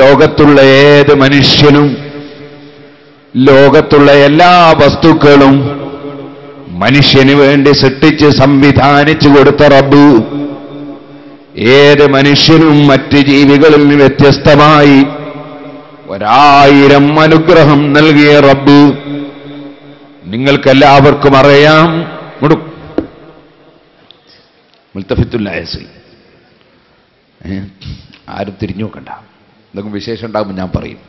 ലോകത്തുള്ള ഏത് മനുഷ്യനും ലോകത്തുള്ള എല്ലാ വസ്തുക്കളും മനുഷ്യന് വേണ്ടി സൃഷ്ടിച്ച് സംവിധാനിച്ചു കൊടുത്ത റബ്ബ്, ഏത് മനുഷ്യനും മറ്റ് ജീവികളിൽ നിന്ന് വ്യത്യസ്തമായി 1000 അനുഗ്രഹം നൽകിയ റബ്ബ് നിങ്ങൾക്കെല്ലാവർക്കും അറിയാം. മുൽത്തഫിത്തുല്ലായസി ആരും തിരിഞ്ഞു നോക്കണ്ട, എന്തെങ്കിലും വിശേഷം ഉണ്ടാകുമ്പോൾ ഞാൻ പറയും.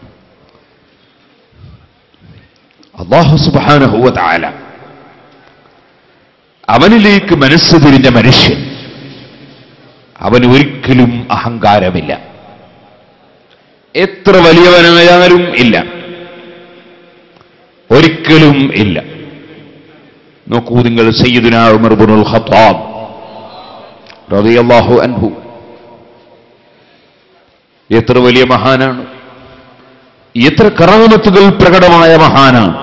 അല്ലാഹു സുബ്ഹാനഹു വ തആല അവനിലേക്ക് മനസ്സ് തിരിഞ്ഞ മനുഷ്യൻ, അവന് ഒരിക്കലും അഹങ്കാരമില്ല. എത്ര വലിയവനായാലും ഇല്ല, ഒരിക്കലും ഇല്ല. നോക്കൂ നിങ്ങൾ, സയ്യിദുനാ ഉമർ ഇബ്നുൽ ഖത്താബ് റളിയല്ലാഹു അൻഹു എത്ര വലിയ മഹാനാണ്, എത്ര കറാമത്തുകൾ പ്രകടമായ മഹാനാണ്.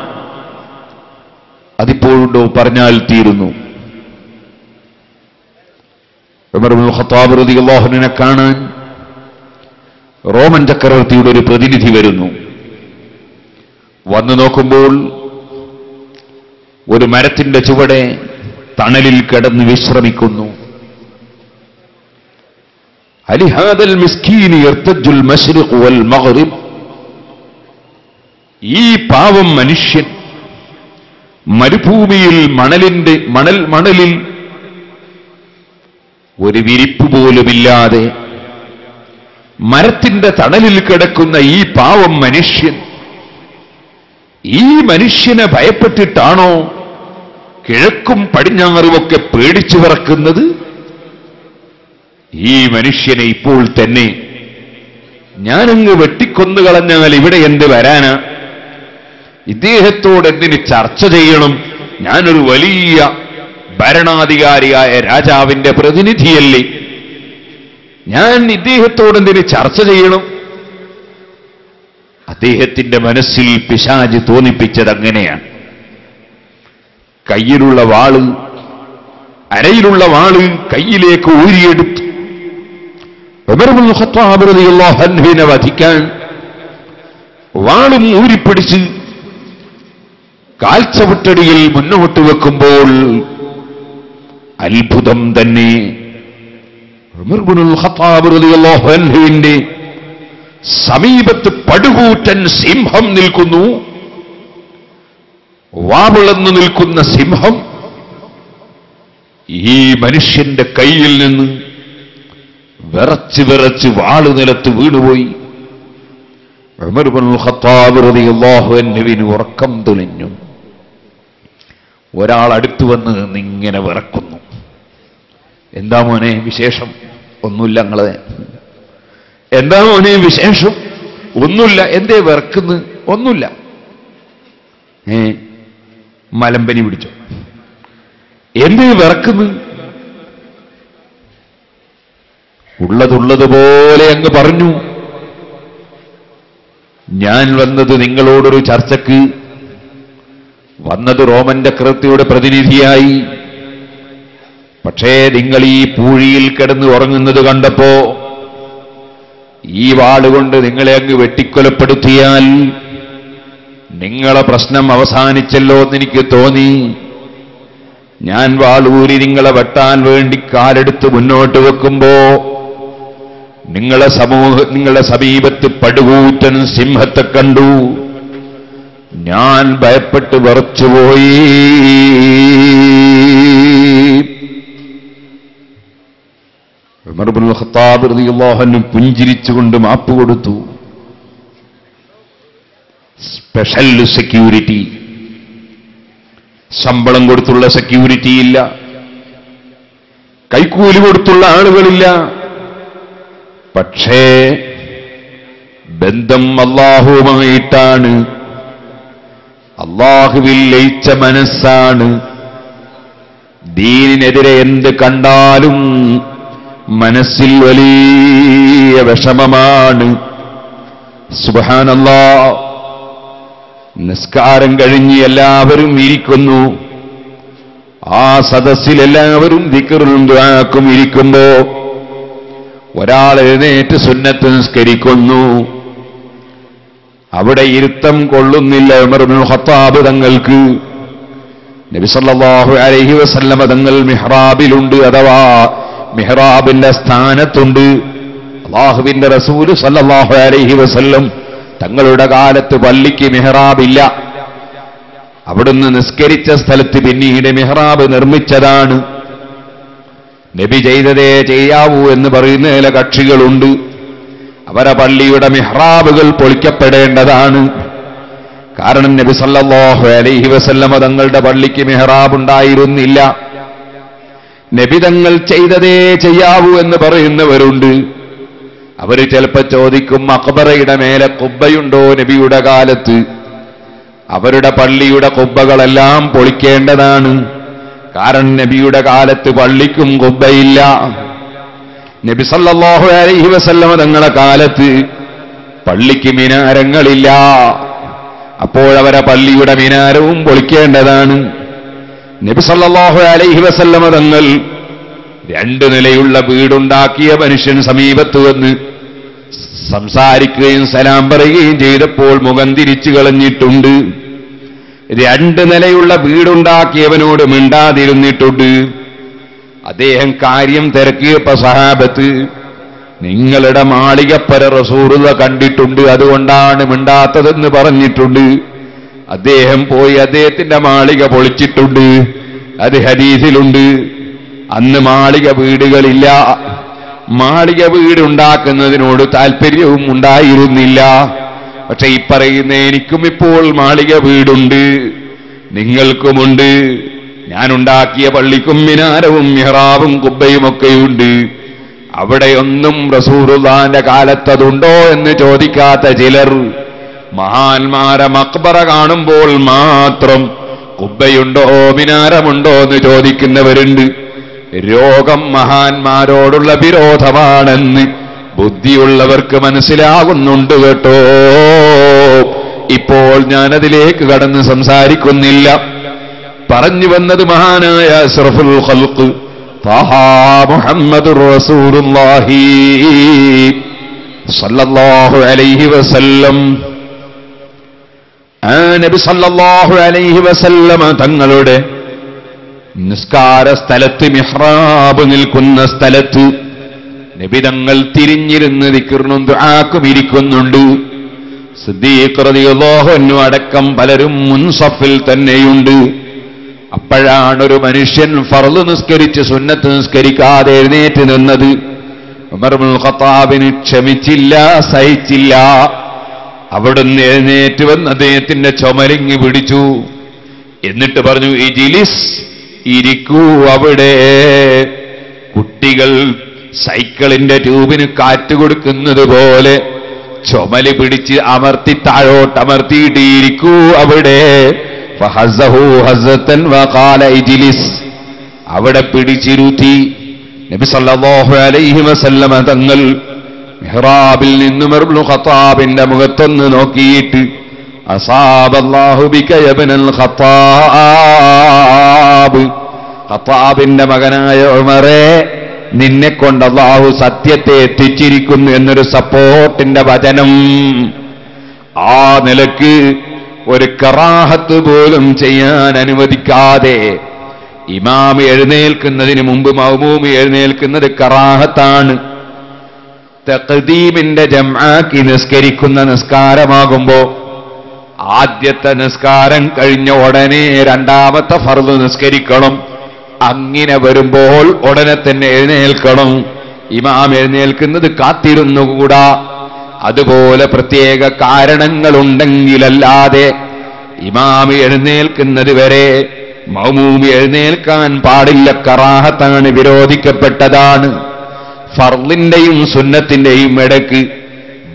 അതിപ്പോഴുണ്ടോ പറഞ്ഞാൽ തീരുന്നു. ഉമർ ഇബ്നുൽ ഖത്താബ് റളിയല്ലാഹു അൻഹുവിനെ കാണാൻ റോമൻ ചക്രവർത്തിയുടെ ഒരു പ്രതിനിധി വരുന്നു. വന്നു നോക്കുമ്പോൾ ഒരു മരത്തിന്റെ ചുവടെ തണലിൽ കിടന്ന് വിശ്രമിക്കുന്നു. അലിഹാദൽ മിസ്കീനി യർതജുൽ മശ്രിഖ് വൽ മഗ്രിബ്, ഈ പാവം മനുഷ്യൻ മരുഭൂമിയിൽ മണലിൽ ഒരു വിരിപ്പ് പോലുമില്ലാതെ മരത്തിന്റെ തണലിൽ കിടക്കുന്ന ഈ പാവം മനുഷ്യൻ, ഈ മനുഷ്യനെ ഭയപ്പെട്ടിട്ടാണോ കിഴക്കും പടിഞ്ഞാറുമൊക്കെ പേടിച്ചു വിറക്കുന്നത്? ഈ മനുഷ്യനെ ഇപ്പോൾ തന്നെ ഞാനങ്ങ് വെട്ടിക്കൊന്നുകളഞ്ഞാൽ ഇവിടെ എന്ത് വരാനാ? ഇദ്ദേഹത്തോട് എന്തിന് ചർച്ച ചെയ്യണം? ഞാനൊരു വലിയ ഭരണാധികാരിയായ രാജാവിന്റെ പ്രതിനിധിയല്ലേ, ഞാൻ ഇദ്ദേഹത്തോട് എന്തിന് ചർച്ച ചെയ്യണം? അദ്ദേഹത്തിന്റെ മനസ്സിൽ പിശാച് തോന്നിപ്പിച്ചത് അങ്ങനെയാണ്. കയ്യിലുള്ള വാള്, അരയിലുള്ള വാള് കയ്യിലേക്ക് ഊരിയെടുത്തു ഉമർ ഇബ്നുൽ ഖത്താബ് റളിയല്ലാഹു അൻഹുവിനെ വധിക്കാൻ വാളും ഊരിപ്പിടിച്ച് കാൽച്ചവിട്ടടിയിൽ മുന്നോട്ട് വെക്കുമ്പോൾ അത്ഭുതം തന്നെ. ഉമർ ഇബ്നുൽ ഖത്താബ് റളിയല്ലാഹു അൻഹുവിന്റെ സമീപത്ത് പടുകൂറ്റൻ സിംഹം നിൽക്കുന്നു. വാവിളന്നു നിൽക്കുന്ന സിംഹം ഈ മനുഷ്യന്റെ കയ്യിൽ നിന്ന് വിറച്ച് വിറച്ച് വാള് നിലത്ത് വീണുപോയി. ഉമർ ഇബ്നുൽ ഖത്താബ് റളിയല്ലാഹു അൻഹുവിന് ഉറക്കം തുലഞ്ഞു. ഒരാൾ അടുത്തു വന്ന് നിന്നിങ്ങനെ വിറക്കുന്നു. എന്താ മോനെ വിശേഷം? ഒന്നുമില്ല. നിങ്ങളെ എന്താ മോനെ വിശേഷം? ഒന്നുമില്ല. എന്തേ വിറക്കുന്നു? ഒന്നുമില്ല. മലമ്പനി പിടിച്ചോ? എന്തേ വിറക്കുന്നു? ഉള്ളതുള്ളതുപോലെ അങ്ങ് പറഞ്ഞു. ഞാൻ വന്നത് നിങ്ങളോടൊരു ചർച്ചക്ക്, വന്നത് റോമൻ ചക്രവർത്തിയുടെ പ്രതിനിധിയായി. പക്ഷേ നിങ്ങൾ ഈ പൂഴിയിൽ കിടന്ന് ഉറങ്ങുന്നത് കണ്ടപ്പോ ഈ വാളുകൊണ്ട് നിങ്ങളെ അങ്ങ് വെട്ടിക്കൊലപ്പെടുത്തിയാൽ നിങ്ങളെ പ്രശ്നം അവസാനിച്ചല്ലോ എന്നെനിക്ക് തോന്നി. ഞാൻ വാളൂരി നിങ്ങളെ വെട്ടാൻ വേണ്ടി കാലെടുത്ത് മുന്നോട്ട് വെക്കുമ്പോ നിങ്ങളെ സമീപത്ത് പടുകൂറ്റൻ സിംഹത്തെ കണ്ടു. ഞാൻ ഭയപ്പെട്ട് വിറച്ചുപോയി. ഉമർ ഇബ്നുൽ ഖത്താബ് റളിയല്ലാഹു അൻഹു പുഞ്ചിരിച്ചുകൊണ്ട് മാപ്പ് കൊടുത്തു. സ്പെഷ്യൽ സെക്യൂരിറ്റി, ശമ്പളം കൊടുത്തുള്ള സെക്യൂരിറ്റി ഇല്ല, കൈക്കൂലി കൊടുത്തുള്ള ആളുകളില്ല. പക്ഷേ ബന്ധം അല്ലാഹുവുമായിട്ടാണ്, അല്ലാഹുവിൽ ലയിച്ച മനസ്സാണ്. ദീനിനെതിരെ എന്ത് കണ്ടാലും മനസ്സിൽ വലിയ വിഷമമാണ്. സുബ്ഹാനല്ലാഹ്. നിസ്കാരം കഴിഞ്ഞ് എല്ലാവരും ഇരിക്കുന്നു. ആ സദസ്സിൽ എല്ലാവരും ദിക്റും ദുആക്കും ഇരിക്കുമ്പോ ഒരാൾ എഴുന്നേറ്റ് സുന്നത്ത് നിസ്കരിക്കുന്നു. അവിടെ ഇരുത്തം കൊള്ളുന്നില്ല ഉമർ ഇബ്നുൽ ഖത്താബ് തങ്ങൾക്ക്. നബി സല്ലല്ലാഹു അലൈഹി വസല്ലമ തങ്ങൾ മിഹ്റാബിലുണ്ട്, അഥവാ മിഹ്റാബിന്റെ സ്ഥാനത്തുണ്ട്. അല്ലാഹുവിന്റെ റസൂൽ സല്ലല്ലാഹു അലൈഹി വസല്ലം തങ്ങളുടെ കാലത്ത് പള്ളിക്ക് മിഹ്റാബില്ല. അവിടുന്ന് നിസ്കരിച്ച സ്ഥലത്ത് പിന്നീട് മിഹ്റാബ് നിർമ്മിച്ചതാണ്. നബി ചെയ്തതേ ചെയ്യാവൂ എന്ന് പറയുന്ന ചില കക്ഷികളുണ്ട്. അവരെ പള്ളിയുടെ മിഹ്റാബുകൾ പൊളിക്കപ്പെടേണ്ടതാണ്. കാരണം നബി സല്ലല്ലാഹു അലൈഹി വസല്ലമ തങ്ങളുടെ പള്ളിക്ക് മിഹ്റാബ് ഉണ്ടായിരുന്നില്ല. നബി തങ്ങൾ ചെയ്തതേ ചെയ്യാവൂ എന്ന് പറയുന്നവരുണ്ട്. അവർ ചിലപ്പോൾ ചോദിക്കും, മഖ്ബറയുടെ മേലെ ഖുബ്ബയുണ്ടോ നബിയുടെ കാലത്ത്? അവരുടെ പള്ളിയുടെ ഖുബ്ബകളെല്ലാം പൊളിക്കേണ്ടതാണ്. കാരണം നബിയുടെ കാലത്ത് പള്ളിക്കും ഖുബ്ബയില്ല. നബി സല്ലല്ലാഹു അലൈഹി വസല്ലമ തങ്ങളുടെ കാലത്ത് പള്ളിക്ക് മിനാരങ്ങളില്ല. അപ്പോഴവരെ പള്ളിയുടെ മിനാരവും പൊളിക്കേണ്ടതാണ്. നബി സല്ലല്ലാഹു അലൈഹി വസല്ലമ തങ്ങൾ 2 നിലയുള്ള വീടുണ്ടാക്കിയ മനുഷ്യൻ സമീപത്ത് വന്ന് സംസാരിക്കുകയും സലാം പറയുകയും ചെയ്തപ്പോൾ മുഖം തിരിച്ചു കളഞ്ഞിട്ടുണ്ട്. 2 നിലയുള്ള വീടുണ്ടാക്കിയവനോട് മിണ്ടാതിരുന്നിട്ടുണ്ട്. അദ്ദേഹം കാര്യം തിരക്കിയപ്പോ സഹാബത്ത്, നിങ്ങളുടെ മാളികപ്പര റസൂലുള്ളാഹി കണ്ടിട്ടുണ്ട്, അതുകൊണ്ടാണ് മിണ്ടാത്തതെന്ന് പറഞ്ഞിട്ടുണ്ട്. അദ്ദേഹം പോയി അദ്ദേഹത്തിന്റെ മാളിക പൊളിച്ചിട്ടുണ്ട്. അത് ഹദീസിലുണ്ട്. അന്ന് മാളിക വീടുകളില്ല. മാളിക വീടുണ്ടാക്കുന്നതിനോട് താല്പര്യവും ഉണ്ടായിരുന്നില്ല. പക്ഷെ ഈ പറയുന്ന എനിക്കും ഇപ്പോൾ മാളിക വീടുണ്ട്, നിങ്ങൾക്കുമുണ്ട്. ഞാനുണ്ടാക്കിയ പള്ളിക്കും മിനാരവും മിഹ്റാബും കുബ്ബയുമൊക്കെയുണ്ട്. അവിടെയൊന്നും റസൂലുള്ളാഹിന്റെ കാലത്തതുണ്ടോ എന്ന് ചോദിക്കാത്ത ചിലർ മഹാന്മാരെ മഖ്ബറ കാണുമ്പോൾ മാത്രം കുബ്ബയുണ്ടോ മിനാരമുണ്ടോ എന്ന് ചോദിക്കുന്നവരുണ്ട്. രോഗം മഹാന്മാരോടുള്ള വിരോധമാണെന്ന് ബുദ്ധിയുള്ളവർക്ക് മനസ്സിലാകുന്നുണ്ട് കേട്ടോ. ഇപ്പോൾ ഞാനതിലേക്ക് കടന്ന് സംസാരിക്കുന്നില്ല. പറഞ്ഞു വന്നത് മഹാനായ അഷ്റഫുൽ ഖൽഖ് ത്വാഹ മുഹമ്മദുർ റസൂലുള്ളാഹി സല്ലല്ലാഹു അലൈഹി വസല്ലം, നബി സല്ലല്ലാഹു അലൈഹി വസല്ലം തങ്ങളുടെ നിസ്കാര സ്ഥലത്ത്, മിഹ്റാബ് നിൽക്കുന്ന സ്ഥലത്ത് നബി തങ്ങൾ തിരിഞ്ഞിരുന്ന് ദിക്റിനും ദുആക്കും ഇരിക്കുന്നുണ്ട്. സിദ്ദീഖ് റളിയല്ലാഹു അൻഹു അടക്കം പലരും മുൻസഫിൽ തന്നെയുണ്ട്. അപ്പോഴാണ് ഒരു മനുഷ്യൻ ഫർള് നിസ്കരിച്ച് സുന്നത്ത് നിസ്കരിക്കാതെ എഴുന്നേറ്റ് നിന്നത്. ഉമർ ഇബ്നുൽ ഖത്താബിന് ക്ഷമിച്ചില്ല, സഹിച്ചില്ല. അവിടുന്ന് എഴുന്നേറ്റ് വന്ന് അദ്ദേഹത്തിന്റെ ചുമലിങ്ങി പിടിച്ചു. എന്നിട്ട് പറഞ്ഞു, ഇജ്ലിസ്, ഇരിക്കൂ അവിടെ. കുട്ടികൾ സൈക്കിളിന്റെ ട്യൂബിന് കാറ്റ് കൊടുക്കുന്നത് പോലെ ചുമല് പിടിച്ച് അമർത്തി താഴോട്ടമർത്തിയിട്ട് ഇരിക്കൂ അവിടെ. ഫഹസ്സഹു ഹസ്സതൻ വഖാല ഇജ്ലിസ്, അവിടെ പിടിച്ചിരുത്തി. നബി സല്ലല്ലാഹു അലൈഹി വസല്ലമ തങ്ങൾ മിഹ്റാബിൽ നിന്ന് ഉമർ ഇബ്നുൽ ഖത്താബിന്റെ മുഖത്തൊന്ന് നോക്കിയിട്ട്, അസാബല്ലാഹു ബിക യബ്നൽ ഖത്താബ്, ഖത്താബിന്റെ മകനായ ഉമറേ, നിന്നെ കൊണ്ട് അല്ലാഹു സത്യത്തെ എത്തിച്ചിരിക്കുന്നു എന്നൊരു സപ്പോർട്ടിന്റെ വചനം. ആ നിലക്ക് ഒരു കറാഹത്ത് പോലും ചെയ്യാൻ അനുവദിക്കാതെ ഇമാം എഴുന്നേൽക്കുന്നതിന് മുമ്പ് മഅ്മൂമി എഴുന്നേൽക്കുന്നത് കറാഹത്താണ്. തഖ്ദീമിന്റെ ജംആക്കി നിസ്കരിക്കുന്ന നിസ്കാരമാകുമ്പോ ആദ്യത്തെ നിസ്കാരം കഴിഞ്ഞ ഉടനെ രണ്ടാമത്തെ ഫർള് നിസ്കരിക്കണം. അങ്ങനെ വരുമ്പോൾ ഉടനെ തന്നെ എഴുന്നേൽക്കണം. ഇമാം എഴുന്നേൽക്കുന്നത് കാത്തിരുന്നുകൂടാ. അതുപോലെ പ്രത്യേക കാരണങ്ങളുണ്ടെങ്കിലല്ലാതെ ഇമാം എഴുന്നേൽക്കുന്നത് വരെ മഅ്മൂമി എഴുന്നേൽക്കാൻ പാടില്ല. കറാഹത്താണ്, വിരോധിക്കപ്പെട്ടതാണ്. ഫർളിന്റെയും സുന്നത്തിന്റെയും ഇടയ്ക്ക്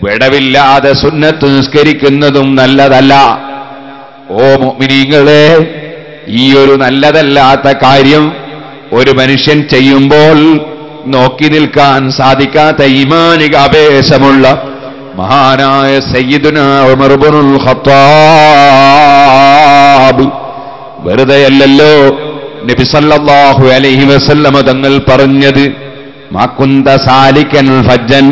വിടവില്ലാതെ സുന്നത്ത് നിസ്കരിക്കുന്നതും നല്ലതല്ല. ഓ മുഅ്മിനീങ്ങളെ, ഈ ഒരു നല്ലതല്ലാത്ത കാര്യം ഒരു മനുഷ്യൻ ചെയ്യുമ്പോൾ നോക്കി നിൽക്കാൻ സാധിക്കാത്ത ഈമാനിക ആവേശമുള്ള മഹാനായ സയ്യിദുനാ ഉമർ ഇബ്നുൽ ഖത്താബ് വെറുതെയല്ലല്ലോ നബി സല്ലല്ലാഹു അലൈഹി വസല്ലം തങ്ങൾ പറഞ്ഞത്, മാ കുന്ത സാലികൻ ഫജ്ജൻ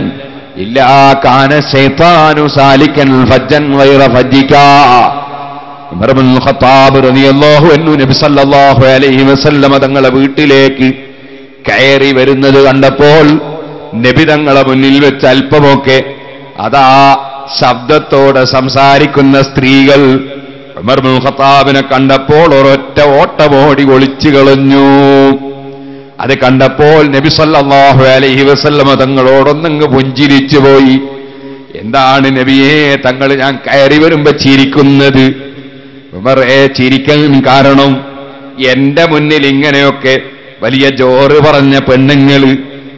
ഇല്ലാ കാന ശൈത്താനു സാലിക്കൻ ഫജ്ജൻ ഗൈറ ഫജ്ജികാ. ഉമർ ഇബ്നുൽ ഖത്താബ് റളിയല്ലാഹു അൻഹു നബി സല്ലല്ലാഹു അലൈഹി വസല്ലമ തങ്ങളെ വീട്ടിലേക്ക് കയറി വരുന്നത് കണ്ടപ്പോൾ നബി തങ്ങളെ മുന്നിൽ വെച്ച് അല്പമൊക്കെ അതാ ശബ്ദത്തോടെ സംസാരിക്കുന്ന സ്ത്രീകൾ ഉമർ ഇബ്നുൽ ഖത്താബിനെ കണ്ടപ്പോൾ ഒരൊറ്റ ഓട്ടമോടി ഒളിച്ചു കളഞ്ഞു. അത് കണ്ടപ്പോൾ നബി സല്ലല്ലാഹു അലൈഹി വസല്ലമ തങ്ങളോടൊന്നങ്ങ് പുഞ്ചിരിച്ചു പോയി. എന്താണ് നബിയേ തങ്ങൾ ഞാൻ കയറി വരുമ്പോ ചിരിക്കുന്നത്? ഉമറേ, ചിരിക്കാൻ കാരണം എന്റെ മുന്നിൽ ഇങ്ങനെയൊക്കെ വലിയ ജോറ് പറഞ്ഞ പെണ്ണുങ്ങൾ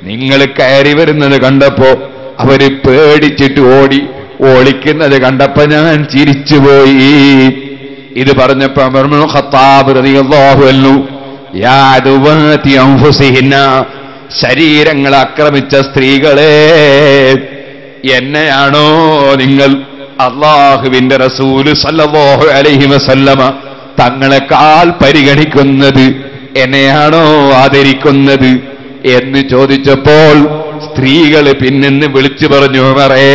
നിങ്ങൾ കയറി വരുന്നത് കണ്ടപ്പോ അവര് പേടിച്ചിട്ട് ഓടിക്കുന്നത് കണ്ടപ്പോ ഞാൻ ചിരിച്ചുപോയി. ഇത് പറഞ്ഞപ്പോ ഉമർ ഇബ്നുൽ ഖത്താബ് റളിയല്ലാഹു അൻഹു യാ അദുവാതി അൻഫുസിഹിന്ന, ശരീരങ്ങളെ ആക്രമിച്ച സ്ത്രീകളെ, എന്നെയാണോ നിങ്ങൾ അല്ലാഹുവിന്റെ റസൂൽ സല്ലല്ലാഹു അലൈഹി വസല്ലമ തങ്ങളെക്കാൾ പരിഗണിക്കുന്നത്? എന്നെയാണോ ആദരിക്കുന്നത് എന്ന് ചോദിച്ചപ്പോൾ സ്ത്രീകൾ പിന്നെന്ന് വിളിച്ചു പറഞ്ഞു, ഉമറേ,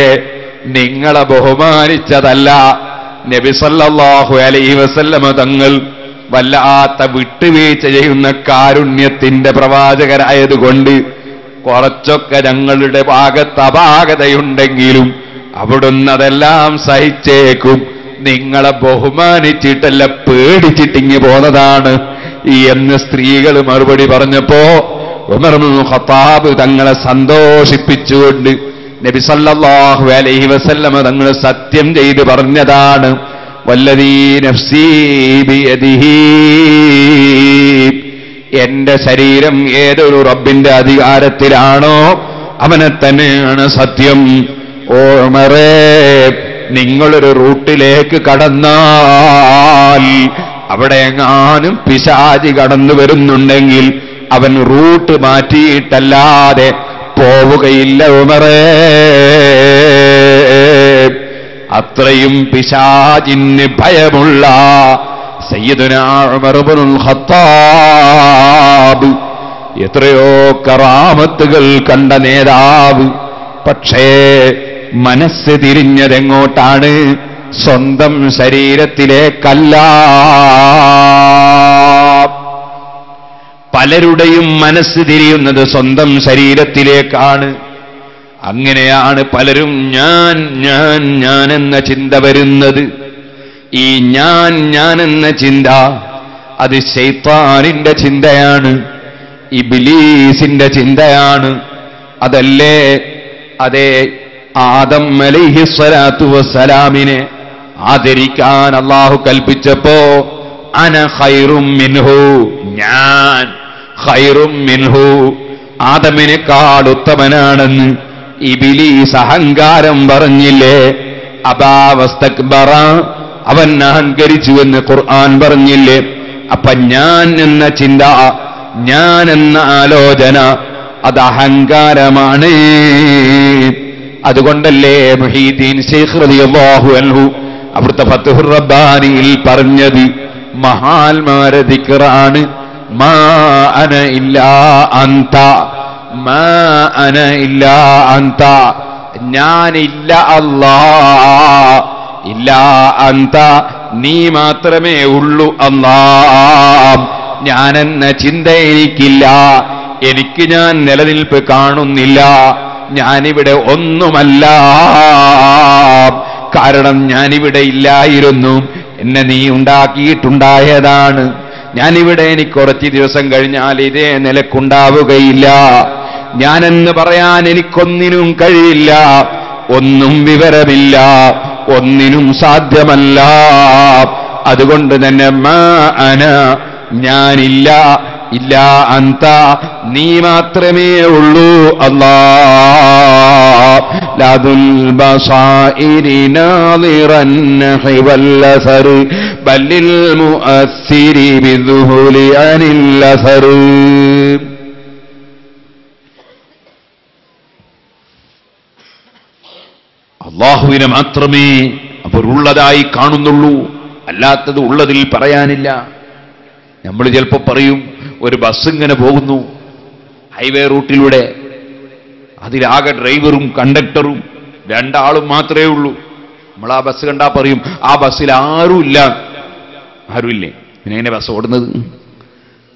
നിങ്ങളെ ബഹുമാനിച്ചതല്ല, നബി സല്ലല്ലാഹു അലൈഹി വസല്ലമ തങ്ങൾ വല്ലാത്ത വിട്ടുവീഴ്ച ചെയ്യുന്ന കാരുണ്യത്തിന്റെ പ്രവാചകരായതുകൊണ്ട് കുറച്ചൊക്കെ ഞങ്ങളുടെ ഭാഗത്ത് അപാകതയുണ്ടെങ്കിലും അവിടുന്ന് അതെല്ലാം സഹിച്ചേക്കും. നിങ്ങളെ ബഹുമാനിച്ചിട്ടല്ല, പേടിച്ചിട്ടിങ്ങി പോന്നതാണ് എന്ന് സ്ത്രീകൾ മറുപടി പറഞ്ഞപ്പോ ഉമർ ഇബ്നുൽ ഖത്താബ് തങ്ങളെ സന്തോഷിപ്പിച്ചുകൊണ്ട് നബി സല്ലല്ലാഹു അലൈഹി വസല്ലമ തങ്ങൾ സത്യം ചെയ്ത് പറഞ്ഞതാണ്, വല്ലദീ നഫ്സീ ബിയദിഹി, എന്റെ ശരീരം ഏതൊരു റബ്ബിന്റെ അധികാരത്തിലാണോ അവനെ തന്നെയാണ് സത്യം. ഓ ഉമറേ, നിങ്ങളൊരു റൂട്ടിലേക്ക് കടന്നാൽ അവിടെ എങ്ങാനും പിശാചി കടന്നു വരുന്നുണ്ടെങ്കിൽ അവൻ റൂട്ട് മാറ്റിയിട്ടല്ലാതെ പോവുകയില്ല ഉമറേ. അത്രയും പിശാചിന് ഭയമുള്ള സയ്യിദുനാ ഉമർ ഇബ്നുൽ ഖത്താബ്, എത്രയോ കറാമത്തുകൾ കണ്ട നേതാവ്. പക്ഷേ മനസ്സ് തിരിഞ്ഞതെങ്ങോട്ടാണ്? സ്വന്തം ശരീരത്തിലേക്കല്ല. പലരുടെയും മനസ്സ് തിരിയുന്നത് സ്വന്തം ശരീരത്തിലേക്കാണ്. അങ്ങനെയാണ് പലരും ഞാൻ എന്ന ചിന്ത വരുന്നത്. ഈ ഞാൻ എന്ന ചിന്ത അത് ശൈത്താനിന്റെ ചിന്തയാണ്, ഇബ്ലീസിന്റെ ചിന്തയാണ്. അതല്ലേ അതേ ആദം അലൈഹിസ്സലാത്തു വസ്സലാമിനെ ആദരിക്കാൻ അല്ലാഹു കൽപ്പിച്ചപ്പോ അന ഖൈറും മിൻഹു, ഞാൻ ഖൈറും മിൻഹു, ആദമിനേക്കാൾ ഉത്തമനാണെന്ന് ഇബ്ലീസ് അഹങ്കാരം പറഞ്ഞില്ലേ? അബാ വസ്തക്ബറ, അവൻ അഹങ്കരിച്ചുവെന്ന് ഖുർആൻ പറഞ്ഞില്ലേ? അപ്പൊ ഞാൻ എന്ന ചിന്ത, ഞാൻ എന്ന ആലോചന അത് അഹങ്കാരമാണ്. അതുകൊണ്ടല്ലേ മുഹീദ്ദീൻ ശൈഖ് റളിയല്ലാഹു അൻഹു അവിടുത്തെ ഫത്ഹുർ റബ്ബാനിയിൽ പറഞ്ഞത് മഹാന്മാരെ ദിക്റാണ്, മാ അന ഇല്ലാ അന്ത, മാ അന ഇല്ലാ അന്ത, ഞാനില്ല അല്ലാ, ഇല്ലാ അന്ത, നീ മാത്രമേ ഉള്ളൂ അല്ലാ. ഞാനെന്ന ചിന്ത എനിക്കില്ല, എനിക്ക് ഞാൻ നിലനിൽപ്പ് കാണുന്നില്ല, ഞാനിവിടെ ഒന്നുമല്ല. കാരണം ഞാനിവിടെ ഇല്ലായിരുന്നു, എന്നെ നീ ഉണ്ടാക്കിയിട്ടുണ്ടായതാണ്. ഞാനിവിടെ എനിക്ക് കുറച്ച് ദിവസം കഴിഞ്ഞാൽ ഇതേ നിലക്കുണ്ടാവുകയില്ല. ഞാനെന്ന് പറയാൻ എനിക്കൊന്നിനും കഴിയില്ല, ഒന്നും വിവരമില്ല, ഒന്നിനും സാധ്യമല്ല. അതുകൊണ്ട് തന്നെ മാ അന, ഞാനില്ല, ഇല്ല അന്ത, നീ മാത്രമേ ഉള്ളൂ അല്ലാ. ലദുൽ ബസായിരി നാദിറൻ നഹിവൽ അസർ ബല്ലിൽ മുഅസ്സിരി ബിദുഹുലി അനിൽ അസർ. അല്ലാഹുവിനെ മാത്രമേ അവർ ഉള്ളതായി കാണുന്നുള്ളൂ, അല്ലാത്തത് ഉള്ളതിൽ പറയാനില്ല. നമ്മൾ ചിലപ്പോൾ പറയും, ഒരു ബസ് ഇങ്ങനെ പോകുന്നു ഹൈവേ റൂട്ടിലൂടെ, അതിലാകെ ഡ്രൈവറും കണ്ടക്ടറും രണ്ടാളും മാത്രമേ ഉള്ളൂ. നമ്മൾ ആ ബസ് കണ്ടാ പറയും ആ ബസ്സിൽ ആരുമില്ലേ? പിന്നെ എങ്ങനെ ബസ് ഓടുന്നത്?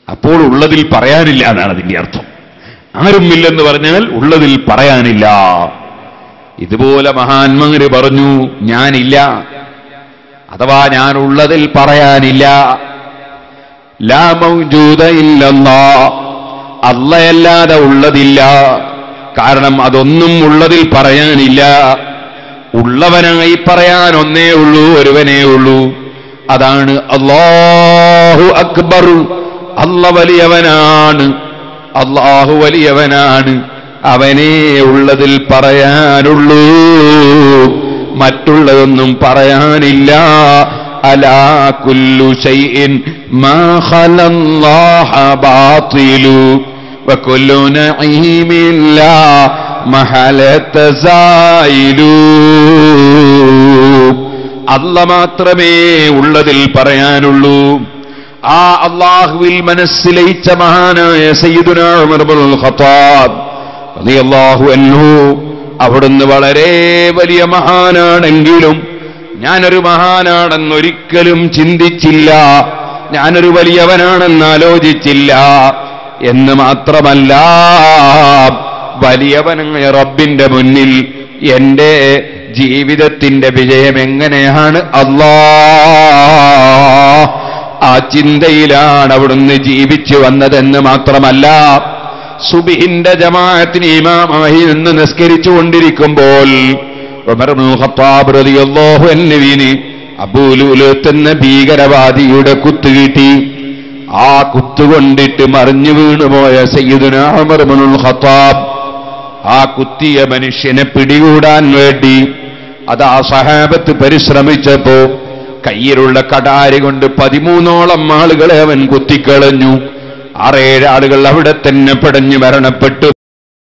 അപ്പോൾ ഉള്ളതിൽ പറയാനില്ല എന്നാണ് അതിന്റെ അർത്ഥം. ആരുമില്ലെന്ന് പറഞ്ഞാൽ ഉള്ളതിൽ പറയാനില്ല. ഇതുപോലെ മഹാന്മാര് പറഞ്ഞു ഞാനില്ല, അഥവാ ഞാൻ ഉള്ളതിൽ പറയാനില്ല. ലാ മൗജൂദ ഇല്ലല്ലാഹ്, അല്ലാഹയല്ലാതെ ഉള്ളതില്ല. കാരണം അതൊന്നും ഉള്ളതിൽ പറയാനില്ല. ഉള്ളവനായി പറയാൻ ഒന്നേ ഉള്ളൂ, ഒരുവനേ ഉള്ളൂ. അതാണ് അല്ലാഹു അക്ബർ. അല്ലാഹു വലിയവനാണ്, അല്ലാഹു വലിയവനാണ്. അവനേ ഉള്ളതിൽ പറയാനുള്ളൂ, മറ്റുള്ളതൊന്നും പറയാനില്ല. അലാ കുല്ലു ശൈഇൻ മാ ഖലല്ലാഹ ബാതിലു വകുല്ലു നഈമിൻ ലാ മഹലത സായിലു. അല്ലാഹ് മാത്രമേ ഉള്ളതിൽ പറയാനുള്ളൂ. ആ അല്ലാഹുവിൽ മനസ്സിലയിച്ച മഹാനായ സയ്യിദുനാ ഉമർ ഇബ്നുൽ ഖത്താബ് റളിയല്ലാഹു അൻഹു, അവിടുന്ന് വളരെ വലിയ മഹാനാണെങ്കിലും ഞാനൊരു മഹാനാണെന്നൊരിക്കലും ചിന്തിച്ചില്ല, ഞാനൊരു വലിയവനാണെന്ന് ആലോചിച്ചില്ല. എന്ന് മാത്രമല്ല, വലിയവനായ റബ്ബിന്റെ മുന്നിൽ എന്റെ ജീവിതത്തിന്റെ വിജയം എങ്ങനെയാണ് അല്ലാഹ്, ആ ചിന്തയിലാണ് അവിടുന്ന് ജീവിച്ചു വന്നതെന്ന് മാത്രമല്ല, സുബ്ഹിന്റെ ജമാഅത്തിന് ഇമാമായി നിന്ന് നിസ്കരിച്ചു കൊണ്ടിരിക്കുമ്പോൾ ഉമർ ഇബ്നുൽ ഖത്താബ് റളിയല്ലാഹു അൻഹുവിന് അബൂ ലുലൂത്ത് എന്ന ഭീകരവാദിയുടെ കുത്ത് കിട്ടി. ആ കുത്തുകൊണ്ടിട്ട് മറിഞ്ഞു വീണുപോയ സയ്യിദുനാ ഉമർ ഇബ്നുൽ ഖത്താബ് ആ കുത്തിയ മനുഷ്യനെ പിടികൂടാൻ വേണ്ടി അതാ സഹാബത്ത് പരിശ്രമിച്ചപ്പോ കയ്യിലുള്ള കടാരി കൊണ്ട് 13ഓളം ആളുകളെ അവൻ കുത്തിക്കളഞ്ഞു. 6-7 ആളുകൾ അവിടെ തന്നെ പിടഞ്ഞു മരണപ്പെട്ടു.